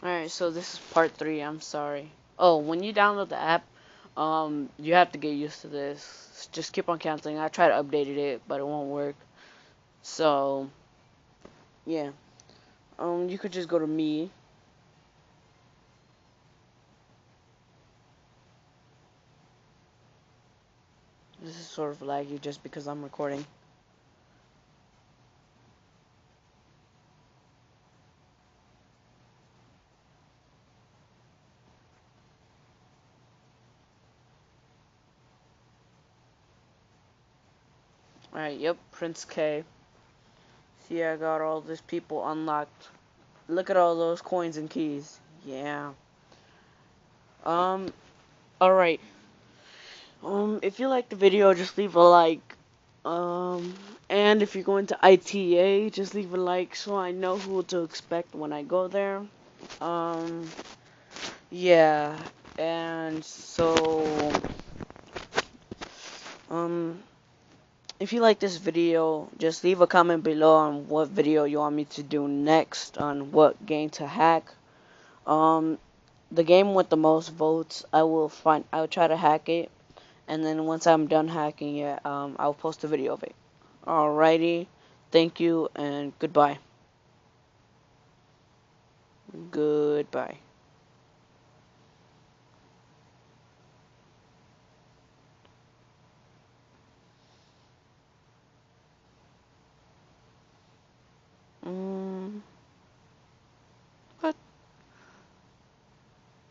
Alright, so this is part 3, I'm sorry. Oh, when you download the app, you have to get used to this. Just keep on canceling. I tried to update it, but it won't work. So, yeah. You could just go to me. This is sort of laggy just because I'm recording. Alright, yep, Prince K. See, I got all these people unlocked. Look at all those coins and keys. Yeah. Um, alright. If you like the video, just leave a like. And if you're going to ITA, just leave a like so I know who to expect when I go there. Um, yeah. And so, um, if you like this video, just leave a comment below on what video you want me to do next, on what game to hack. The game with the most votes, I'll try to hack it, and then once I'm done hacking it, I'll post a video of it. Alrighty, thank you and goodbye. Goodbye.